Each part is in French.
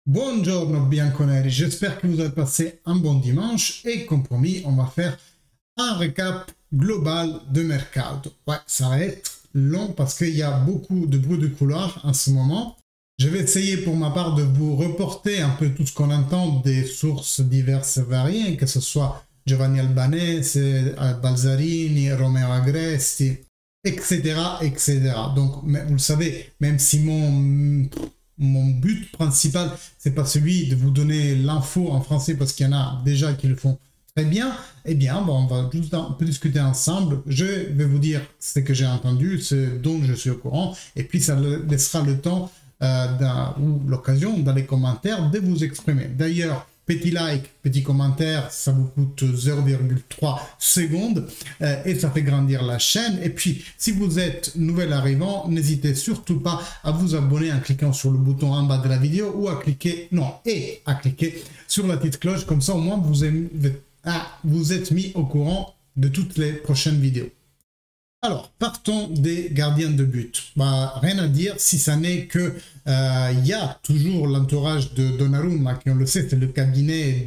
Buongiorno bianconeri, j'espère que vous avez passé un bon dimanche et comme promis, on va faire un récap global de Mercado. Ouais, ça va être long parce qu'il y a beaucoup de bruit de couloir en ce moment. Je vais essayer pour ma part de vous reporter un peu tout ce qu'on entend des sources diverses et variées, que ce soit Giovanni Albanese, Balzarini, Romeo Agresti, etc., etc. Donc, vous le savez, même si mon but principal, c'est pas celui de vous donner l'info en français parce qu'il y en a déjà qui le font très bien, eh bien, bon, on va juste un peu discuter ensemble. Je vais vous dire ce que j'ai entendu, ce dont je suis au courant, et puis ça laissera le temps ou l'occasion dans les commentaires de vous exprimer. D'ailleurs, petit like, petit commentaire, ça vous coûte 0,3 secondes et ça fait grandir la chaîne. Et puis, si vous êtes nouvel arrivant, n'hésitez surtout pas à vous abonner en cliquant sur le bouton en bas de la vidéo ou à cliquer, non, et à cliquer sur la petite cloche. Comme ça, au moins, vous êtes mis au courant de toutes les prochaines vidéos. Alors, partons des gardiens de but. Bah, rien à dire, si ça n'est que y a toujours l'entourage de Donnarumma, qui on le sait, c'est le cabinet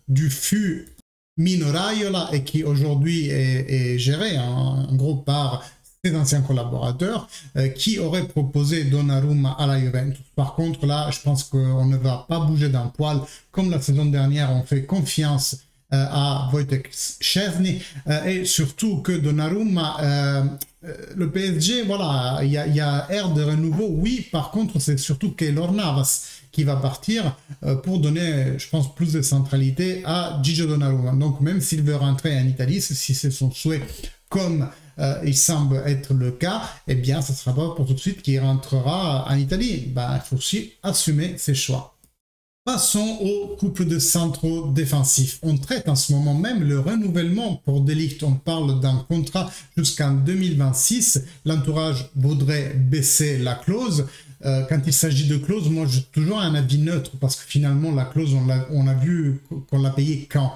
du FU Mino Raiola et qui aujourd'hui est géré en gros par ses anciens collaborateurs qui auraient proposé Donnarumma à la Juventus. Par contre, là, je pense qu'on ne va pas bouger d'un poil. Comme la saison dernière, on fait confiance à Wojtek Szczesny et surtout que Donnarumma, le PSG, voilà, il y a air de renouveau, oui, par contre c'est surtout Keylor Navas qui va partir pour donner, je pense, plus de centralité à Gigio Donnarumma. Donc même s'il veut rentrer en Italie, si c'est son souhait, comme il semble être le cas, eh bien ce ne sera pas pour tout de suite qu'il rentrera en Italie. Ben, il faut aussi assumer ses choix. Passons au couple de centraux défensifs. On traite en ce moment même le renouvellement pour De Ligt. On parle d'un contrat jusqu'en 2026. L'entourage voudrait baisser la clause. Quand il s'agit de clause, moi j'ai toujours un avis neutre parce que finalement la clause, on a vu qu'on l'a payée quand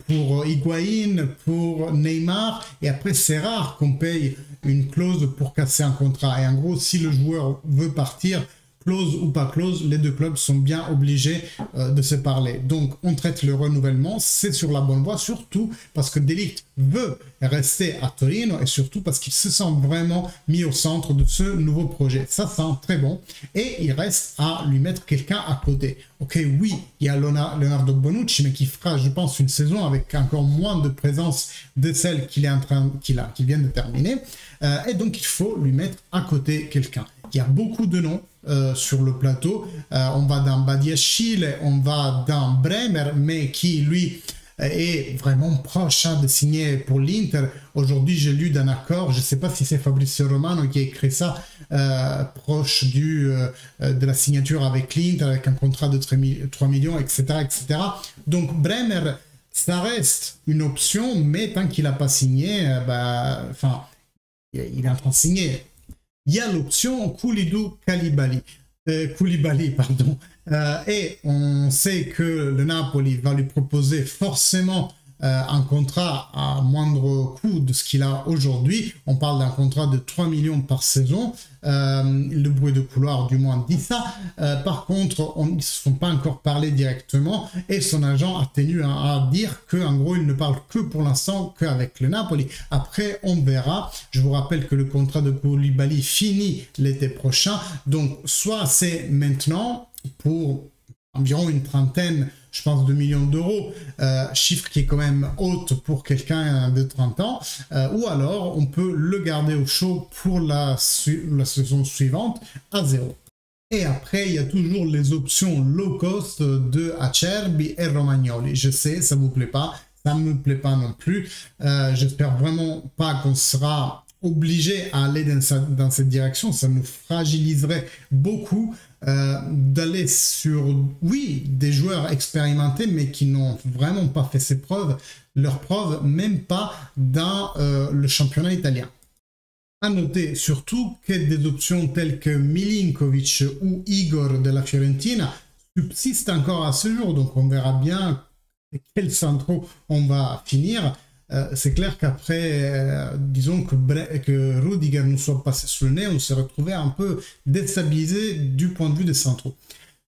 pour Higuaín, pour Neymar, et après c'est rare qu'on paye une clause pour casser un contrat. Et en gros, si le joueur veut partir, clause ou pas clause, les deux clubs sont bien obligés de se parler. Donc, on traite le renouvellement, c'est sur la bonne voie, surtout parce que De Ligt veut rester à Torino et surtout parce qu'il se sent vraiment mis au centre de ce nouveau projet. Ça sent très bon et il reste à lui mettre quelqu'un à côté. Ok, oui, il y a Leonardo Bonucci, mais qui fera, je pense, une saison avec encore moins de présence de celle qu'il vient de terminer. Et donc, il faut lui mettre à côté quelqu'un. Il y a beaucoup de noms sur le plateau. On va dans Badiashile, on va dans Bremer, mais qui, lui, est vraiment proche de signer pour l'Inter. Aujourd'hui, j'ai lu d'un accord, je ne sais pas si c'est Fabrizio Romano qui a écrit ça, proche de la signature avec l'Inter, avec un contrat de 3 millions, etc., etc. Donc, Bremer, ça reste une option, mais tant qu'il n'a pas signé, il est en train de signer. Il y a l'option Koulibaly, pardon. Et on sait que le Napoli va lui proposer forcément un contrat à moindre coût de ce qu'il a aujourd'hui. On parle d'un contrat de 3 millions par saison. Le bruit de couloir du moins dit ça. Par contre, ils ne se sont pas encore parlé directement et son agent a tenu à dire qu'en gros, il ne parle que pour l'instant qu'avec le Napoli. Après, on verra. Je vous rappelle que le contrat de Koulibaly finit l'été prochain. Donc, soit c'est maintenant pour environ une trentaine, je pense, de millions d'euros, chiffre qui est quand même haute pour quelqu'un de 30 ans, ou alors on peut le garder au chaud pour la saison suivante à zéro. Et après, il y a toujours les options low cost de Acerbi et Romagnoli. Je sais, ça ne vous plaît pas, ça ne me plaît pas non plus. J'espère vraiment pas qu'on sera obligé à aller dans cette direction, ça nous fragiliserait beaucoup d'aller sur, oui, des joueurs expérimentés, mais qui n'ont vraiment pas fait leurs preuves, même pas dans le championnat italien. À noter surtout que des options telles que Milinkovic ou Igor de la Fiorentina subsistent encore à ce jour, donc on verra bien quel centro on va finir. C'est clair qu'après, disons que Rudiger nous soit passé sous le nez, on s'est retrouvé un peu déstabilisé du point de vue des centraux.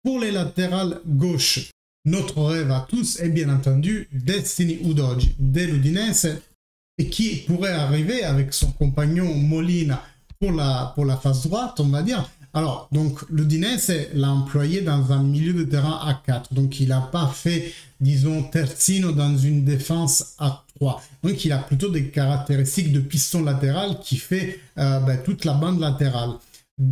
Pour les latérales gauche, notre rêve à tous est bien entendu Destiny Udogie de l'Udinese et qui pourrait arriver avec son compagnon Molina pour la face droite, on va dire. Alors, donc, l'Udinese l'a employé dans un milieu de terrain à 4. Donc, il n'a pas fait, disons, terzino dans une défense à 3. Donc, il a plutôt des caractéristiques de piston latéral qui fait toute la bande latérale.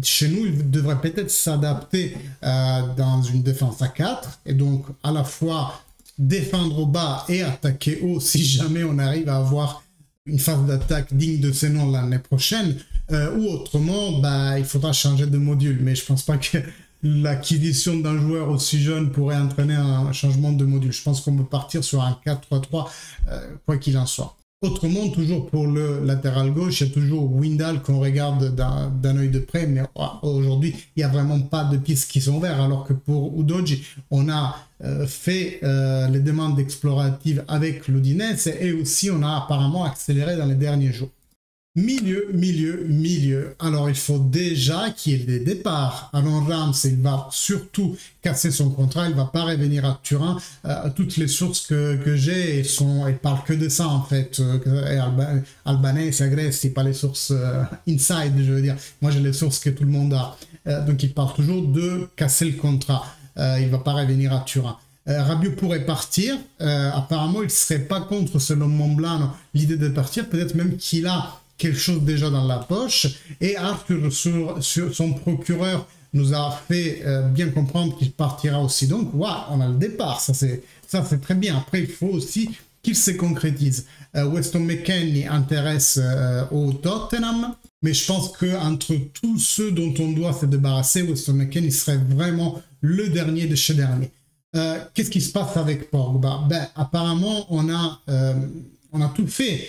Chez nous, il devrait peut-être s'adapter dans une défense à 4. Et donc, à la fois défendre au bas et attaquer haut si jamais on arrive à avoir une phase d'attaque digne de ce nom l'année prochaine. Ou autrement, il faudra changer de module. Mais je pense pas que l'acquisition d'un joueur aussi jeune pourrait entraîner un changement de module. Je pense qu'on peut partir sur un 4-3-3, quoi qu'il en soit. Autrement, toujours pour le latéral gauche, il y a toujours Wijndal qu'on regarde d'un œil de près, mais aujourd'hui, il n'y a vraiment pas de pistes qui sont ouvertes, alors que pour Udogie, on a fait les demandes exploratives avec l'Udinese et aussi on a apparemment accéléré dans les derniers jours. Milieu. Alors, il faut déjà qu'il y ait des départs. Aaron Ramsey, il va surtout casser son contrat. Il ne va pas revenir à Turin. Toutes les sources que j'ai, elles parlent que de ça, en fait. Albanese, Agresti, pas les sources inside, je veux dire. Moi, j'ai les sources que tout le monde a. Donc, il parle toujours de casser le contrat. Il ne va pas revenir à Turin. Rabiot pourrait partir. Apparemment, il ne serait pas contre, selon Monblano, l'idée de partir. Peut-être même qu'il a quelque chose déjà dans la poche. Et Arthur, sur son procureur, nous a fait bien comprendre qu'il partira aussi. Donc, on a le départ. Ça, c'est très bien. Après, il faut aussi qu'il se concrétise. Weston McKennie intéresse au Tottenham. Mais je pense qu'entre tous ceux dont on doit se débarrasser, Weston McKennie serait vraiment le dernier de chez dernier. Qu'est-ce qui se passe avec Pogba? Apparemment, on a tout fait.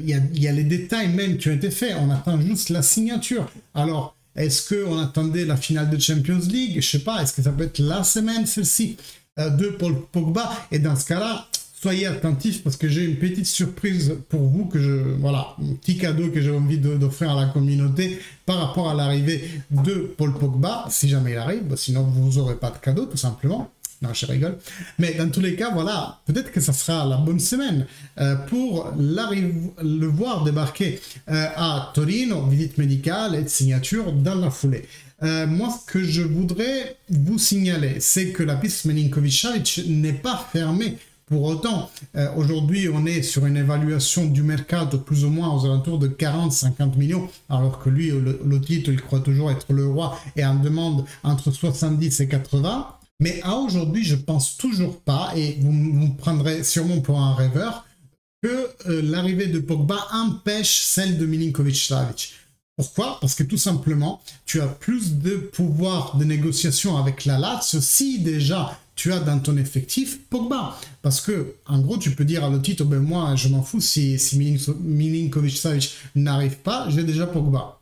Il y a les détails même qui ont été faits. On attend juste la signature. Alors, est-ce qu'on attendait la finale de Champions League? Je ne sais pas. Est-ce que ça peut être la semaine, celle-ci, de Paul Pogba? Et dans ce cas-là, soyez attentifs parce que j'ai une petite surprise pour vous, un petit cadeau que j'ai envie d'offrir à la communauté par rapport à l'arrivée de Paul Pogba, si jamais il arrive. Sinon, vous n'aurez pas de cadeau, tout simplement. Non, je rigole. Mais dans tous les cas, voilà, peut-être que ça sera la bonne semaine pour le voir débarquer à Torino, visite médicale et signature dans la foulée. Moi, ce que je voudrais vous signaler, c'est que la piste Milinkovic-Savic n'est pas fermée. Pour autant, aujourd'hui, on est sur une évaluation du mercato plus ou moins aux alentours de 40-50 millions, alors que lui, le titre, il croit toujours être le roi et en demande entre 70 et 80. Mais à aujourd'hui, je pense toujours pas, et vous me prendrez sûrement pour un rêveur, que l'arrivée de Pogba empêche celle de Milinkovic-Savic. Pourquoi? Parce que tout simplement, tu as plus de pouvoir de négociation avec la Lazio si déjà tu as dans ton effectif Pogba. Parce que, en gros, tu peux dire à Lotito, moi, je m'en fous si Milinkovic-Savic n'arrive pas, j'ai déjà Pogba.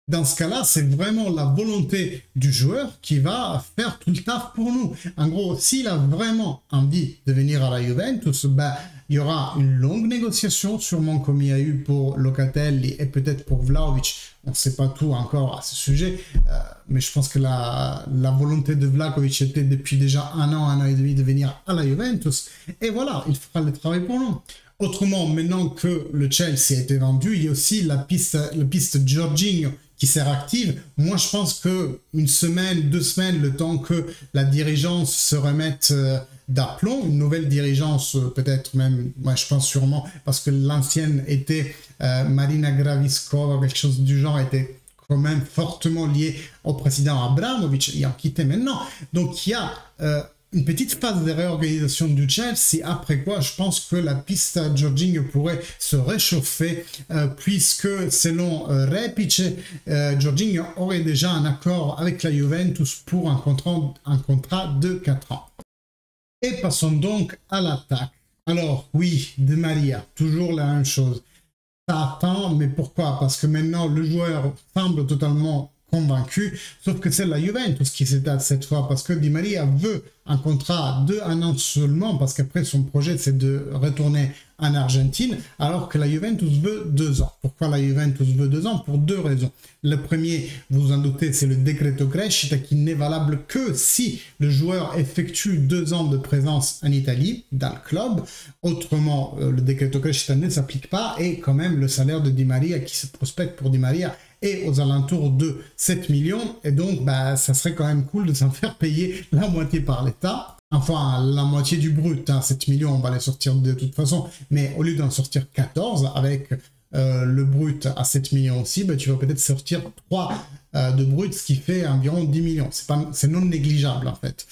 Dans ce cas-là, c'est vraiment la volonté du joueur qui va faire tout le taf pour nous. En gros, s'il a vraiment envie de venir à la Juventus, il y aura une longue négociation, sûrement comme il y a eu pour Locatelli et peut-être pour Vlahovic. On ne sait pas tout encore à ce sujet, mais je pense que la volonté de Vlahovic était depuis déjà un an et demi de venir à la Juventus. Et voilà, il fera le travail pour nous. Autrement, maintenant que le Chelsea a été vendu, il y a aussi la piste Jorginho qui sert active. Moi, je pense qu'une semaine, 2 semaines, le temps que la dirigeance se remette d'aplomb, une nouvelle dirigeance, peut-être même, je pense sûrement, parce que l'ancienne était Marina Graviskova, quelque chose du genre, était quand même fortement liée au président Abramovich, il a quitté maintenant. Donc, il y a une petite phase de réorganisation du Chelsea, après quoi je pense que la piste à Jorginho pourrait se réchauffer puisque selon Repic, Jorginho aurait déjà un accord avec la Juventus pour un contrat de 4 ans. Et passons donc à l'attaque. Alors oui, Di Maria, toujours la même chose. Ça attend, mais pourquoi? Parce que maintenant le joueur semble totalement convaincu, sauf que c'est la Juventus qui s'étale cette fois, parce que Di Maria veut un contrat de 1 an seulement, parce qu'après son projet c'est de retourner en Argentine, alors que la Juventus veut 2 ans. Pourquoi la Juventus veut 2 ans? Pour 2 raisons. Le premier, vous vous en doutez, c'est le Decreto Crescita qui n'est valable que si le joueur effectue 2 ans de présence en Italie, dans le club. Autrement, le Decreto Crescita ne s'applique pas, et quand même le salaire de Di Maria qui se prospecte pour Di Maria est aux alentours de 7 millions, et donc bah, ça serait quand même cool de s'en faire payer la moitié par l'État. Enfin, la moitié du brut, hein, 7 millions, on va les sortir de toute façon, mais au lieu d'en sortir 14, avec le brut à 7 millions aussi, bah, tu vas peut-être sortir 3 de brut, ce qui fait environ 10 millions. C'est non négligeable en fait.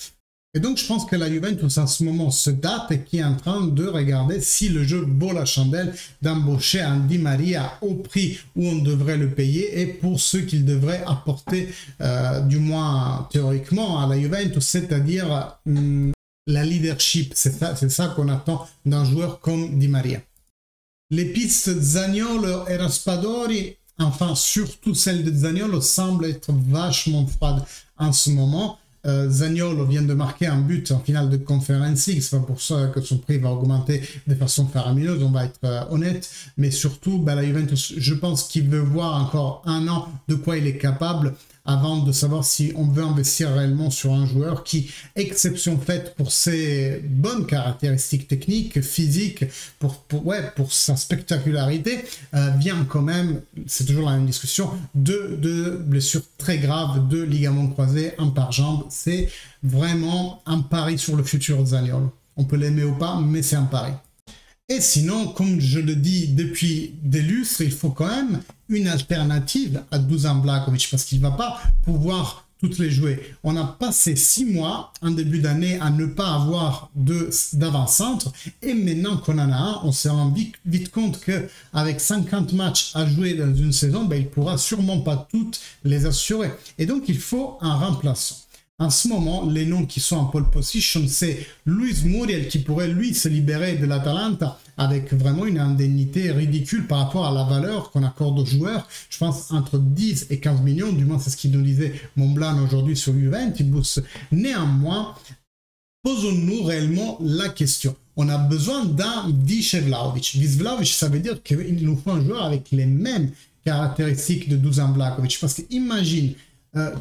Et donc, je pense que la Juventus, en ce moment, se date et qui est en train de regarder si le jeu vaut la chandelle d'embaucher un Di Maria au prix où on devrait le payer et pour ce qu'il devrait apporter, du moins théoriquement, à la Juventus, c'est-à-dire la leadership. C'est ça qu'on attend d'un joueur comme Di Maria. Les pistes Zaniolo et Raspadori, enfin, surtout celle de Zaniolo, semblent être vachement froides en ce moment. Zaniolo vient de marquer un but en finale de Conference League, c'est pas pour ça que son prix va augmenter de façon faramineuse, on va être honnête, mais surtout bah, la Juventus, je pense qu'il veut voir encore 1 an de quoi il est capable avant de savoir si on veut investir réellement sur un joueur qui, exception faite pour ses bonnes caractéristiques techniques, physiques, pour sa spectacularité, vient quand même, c'est toujours la même discussion, de blessures très graves, de ligaments croisés, un par jambe. C'est vraiment un pari sur le futur de Zaniolo. On peut l'aimer ou pas, mais c'est un pari. Et sinon, comme je le dis depuis des lustres, il faut quand même une alternative à Dusan Vlahovic parce qu'il ne va pas pouvoir toutes les jouer. On a passé 6 mois en début d'année à ne pas avoir d'avant-centre et maintenant qu'on en a un, on se rend vite compte qu'avec 50 matchs à jouer dans une saison, ben, il ne pourra sûrement pas toutes les assurer. Et donc, il faut un remplaçant. En ce moment, les noms qui sont en pole position, c'est Luis Muriel qui pourrait, lui, se libérer de l'Atalanta avec vraiment une indemnité ridicule par rapport à la valeur qu'on accorde aux joueurs. Je pense entre 10 et 15 millions, du moins c'est ce qu'il nous disait Montblanc aujourd'hui sur Juventus. Néanmoins, posons-nous réellement la question. On a besoin d'un Vice Vlahovic. Vice Vlahovic, ça veut dire qu'il nous faut un joueur avec les mêmes caractéristiques de Dusan Vlahovic. Parce que imagine,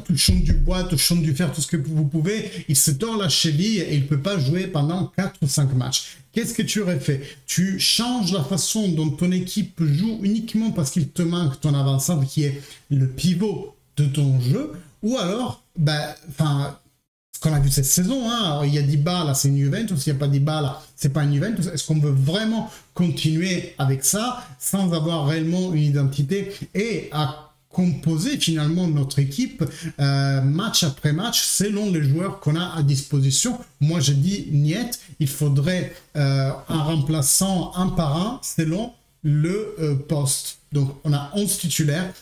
touchant du bois, touchant du fer, tout ce que vous pouvez, il se tord la cheville et il ne peut pas jouer pendant 4 ou 5 matchs. Qu'est-ce que tu aurais fait? Tu changes la façon dont ton équipe joue uniquement parce qu'il te manque ton avant-centre qui est le pivot de ton jeu, ou alors, ce qu'on a vu cette saison, hein, il y a Dybala, c'est une Juventus, il n'y a pas Dybala, c'est pas une Juventus. Est-ce qu'on veut vraiment continuer avec ça sans avoir réellement une identité et à composer finalement notre équipe match après match selon les joueurs qu'on a à disposition? Moi je dis niet, il faudrait un remplaçant un par un selon le poste. Donc on a 11 titulaires,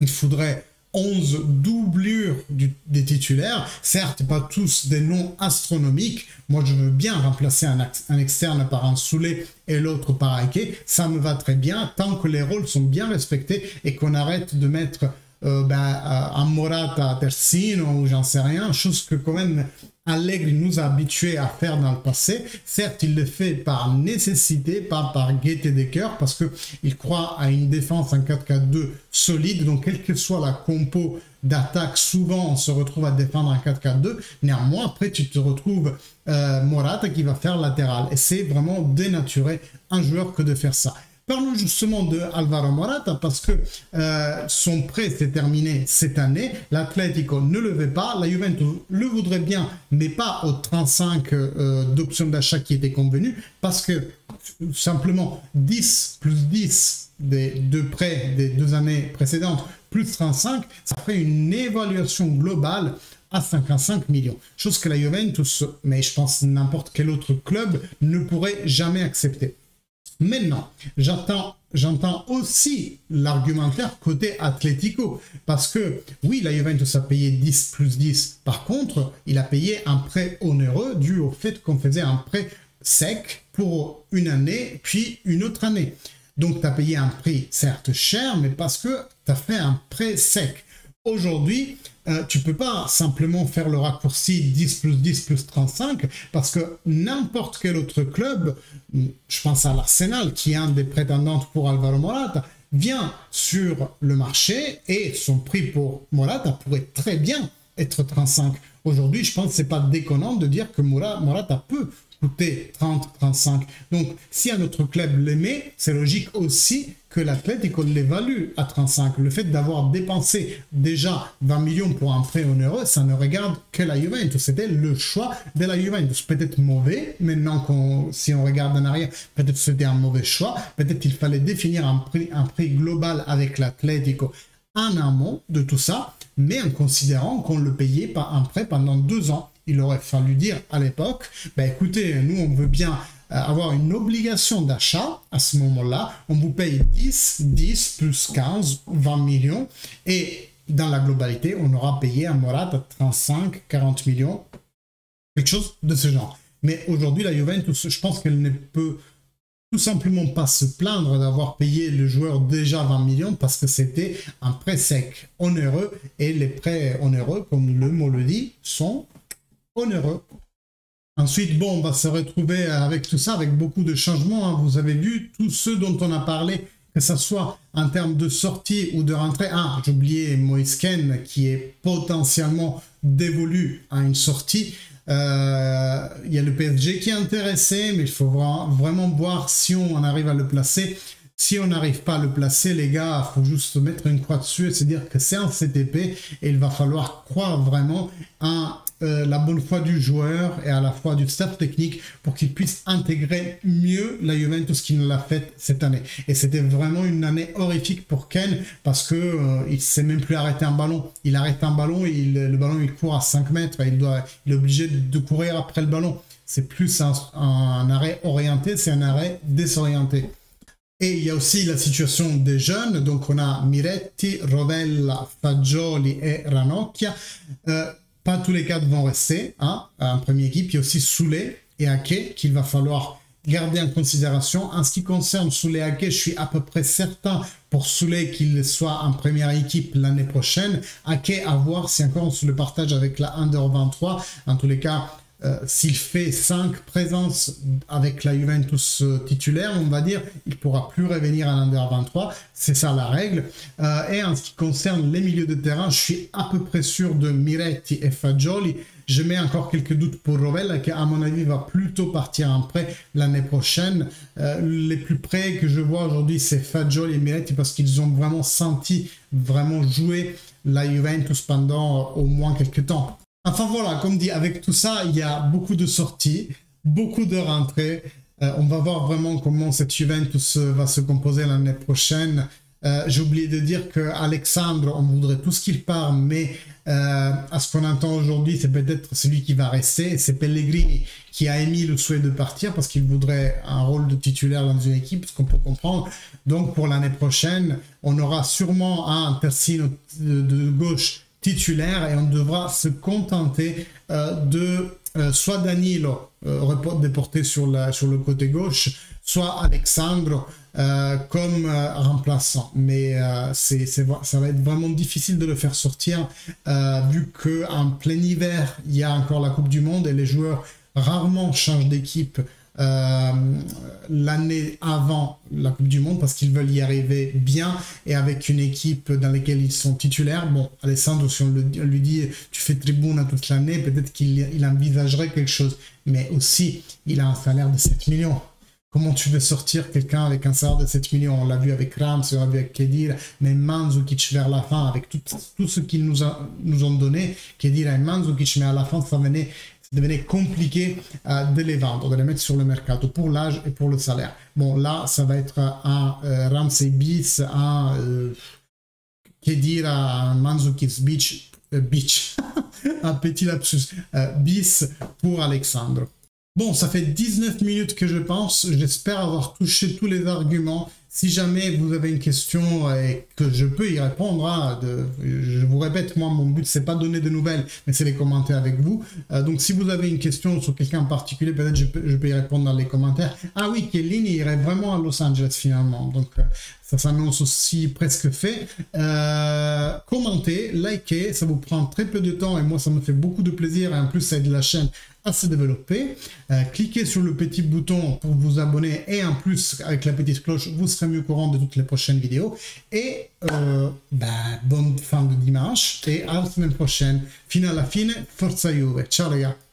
il faudrait 11 doublures des titulaires, certes pas tous des noms astronomiques. Moi je veux bien remplacer un externe par un Soulé et l'autre par Ake, ça me va très bien tant que les rôles sont bien respectés et qu'on arrête de mettre un Morata à Terzino ou j'en sais rien, chose que quand même Allegri nous a habitués à faire dans le passé. Certes, il le fait par nécessité, pas par gaieté des cœurs, parce qu'il croit à une défense en 4-4-2 solide. Donc, quelle que soit la compo d'attaque, souvent on se retrouve à défendre en 4-4-2. Néanmoins, après, tu te retrouves Morata qui va faire latéral. Et c'est vraiment dénaturer un joueur que de faire ça. Parlons justement de Alvaro Morata parce que son prêt s'est terminé cette année. L'Atlético ne le veut pas. La Juventus le voudrait bien, mais pas aux 35 d'options d'achat qui étaient convenues parce que simplement 10 plus 10 des 2 prêts des 2 années précédentes plus 35, ça ferait une évaluation globale à 55 millions. Chose que la Juventus, mais je pense n'importe quel autre club, ne pourrait jamais accepter. Maintenant, j'entends aussi l'argumentaire côté Atlético, parce que oui, la Juventus a payé 10 plus 10, par contre, il a payé un prêt onéreux dû au fait qu'on faisait un prêt sec pour une année, puis une autre année. Donc, tu as payé un prix certes cher, mais parce que tu as fait un prêt sec. aujourd'hui, tu peux pas simplement faire le raccourci 10 plus 10 plus 35 parce que n'importe quel autre club, je pense à l'Arsenal qui est un des prétendants pour Alvaro Morata, vient sur le marché et son prix pour Morata pourrait très bien être 35. Aujourd'hui, je pense que c'est pas déconnant de dire que Morata peut coûter 30-35. Donc, si un autre club l'aimait, c'est logique aussi que l'Atlético l'évalue à 35. Le fait d'avoir dépensé déjà 20 millions pour un prêt onéreux, ça ne regarde que la Juventus. C'était le choix de la Juventus. Peut-être mauvais, maintenant si on regarde en arrière, peut-être c'était un mauvais choix. Peut-être qu'il fallait définir un prix global avec l'Atlético en amont de tout ça, mais en considérant qu'on le payait par un prêt pendant 2 ans. Il aurait fallu dire à l'époque, bah écoutez, nous on veut bien avoir une obligation d'achat à ce moment-là, on vous paye 10 plus 15, 20 millions, et dans la globalité, on aura payé à Morata 35, 40 millions, quelque chose de ce genre. Mais aujourd'hui, la Juventus, je pense qu'elle ne peut tout simplement pas se plaindre d'avoir payé le joueur déjà 20 millions parce que c'était un prêt sec, onéreux, et les prêts onéreux, comme le mot le dit, sont onéreux. Ensuite, bon, on va se retrouver avec tout ça, avec beaucoup de changements. Hein. Vous avez vu tous ceux dont on a parlé, que ce soit en termes de sortie ou de rentrée. Ah, j'ai oublié Moise Kean qui est potentiellement dévolu à une sortie. Il y a le PSG qui est intéressé, mais il faut vraiment voir si on arrive à le placer. Si on n'arrive pas à le placer, les gars, il faut juste mettre une croix dessus et se dire que c'est un CTP et il va falloir croire vraiment à la bonne foi du joueur et à la foi du staff technique pour qu'il puisse intégrer mieux la Juventus qu'il ne l'a fait cette année. Et c'était vraiment une année horrifique pour Kean parce que il ne sait même plus arrêter un ballon. Il arrête un ballon et le ballon il court à 5 mètres. Il est obligé de courir après le ballon. C'est plus un arrêt orienté, c'est un arrêt désorienté. Et il y a aussi la situation des jeunes, donc on a Miretti, Rovella, Fagioli et Ranocchia. Pas tous les quatre vont rester hein, en première équipe. Il y a aussi Soulé et Ake qu'il va falloir garder en considération. En ce qui concerne Soulé et Ake, je suis à peu près certain pour Soulé qu'il soit en première équipe l'année prochaine. Ake, à voir si encore on se le partage avec la Under 23. En tous les cas, s'il fait 5 présences avec la Juventus titulaire, on va dire, il ne pourra plus revenir en Under 23. C'est ça la règle. Et en ce qui concerne les milieux de terrain, je suis à peu près sûr de Miretti et Fagioli. Je mets encore quelques doutes pour Rovella, qui à mon avis va plutôt partir en prêt l'année prochaine. Les plus près que je vois aujourd'hui, c'est Fagioli et Miretti parce qu'ils ont vraiment senti, vraiment jouer la Juventus pendant au moins quelques temps. Enfin voilà, comme dit, avec tout ça, il y a beaucoup de sorties, beaucoup de rentrées. On va voir vraiment comment cette Juventus va se composer l'année prochaine. J'ai oublié de dire qu'Alexandre, on voudrait tout ce qu'il part, mais à ce qu'on entend aujourd'hui, c'est peut-être celui qui va rester. C'est Pellegrini qui a émis le souhait de partir parce qu'il voudrait un rôle de titulaire dans une équipe, ce qu'on peut comprendre. Donc pour l'année prochaine, on aura sûrement un Terzino de gauche titulaire et on devra se contenter de soit Danilo déporté sur le côté gauche, soit Alexandre comme remplaçant. Mais ça va être vraiment difficile de le faire sortir vu qu'en plein hiver, il y a encore la Coupe du Monde et les joueurs rarement changent d'équipe l'année avant la Coupe du Monde parce qu'ils veulent y arriver bien et avec une équipe dans laquelle ils sont titulaires. Bon, Alessandro, si on lui dit tu fais tribune toute l'année, peut-être qu'il envisagerait quelque chose, mais aussi il a un salaire de 7 millions. Comment tu veux sortir quelqu'un avec un salaire de 7 millions? On l'a vu avec Rams, on l'a vu avec Khedira, mais Mandzukic vers la fin, avec tout ce qu'ils nous ont donné, Khedira et Mandzukic, mais à la fin, ça devenait compliqué de les vendre, de les mettre sur le mercato pour l'âge et pour le salaire. Bon, là, ça va être un Ramsey bis, un Khedira, un Mandzukic beach, un petit lapsus bis pour Alexandre. Bon, ça fait 19 minutes que je pense. J'espère avoir touché tous les arguments. Si jamais vous avez une question et que je peux y répondre, hein, je vous répète, moi, mon but, c'est pas donner de nouvelles, mais c'est les commenter avec vous. Donc, si vous avez une question sur quelqu'un en particulier, peut-être je peux y répondre dans les commentaires. Ah oui, Kéline irait vraiment à Los Angeles, finalement. Donc, ça s'annonce aussi presque fait. Commentez, likez, ça vous prend très peu de temps et moi, ça me fait beaucoup de plaisir. Et en plus, ça aide la chaîne à se développer. Cliquez sur le petit bouton pour vous abonner et en plus avec la petite cloche vous serez mieux au courant de toutes les prochaines vidéos et bonne fin de dimanche et à la semaine prochaine. Fino alla fine, forza Juve, ciao les gars.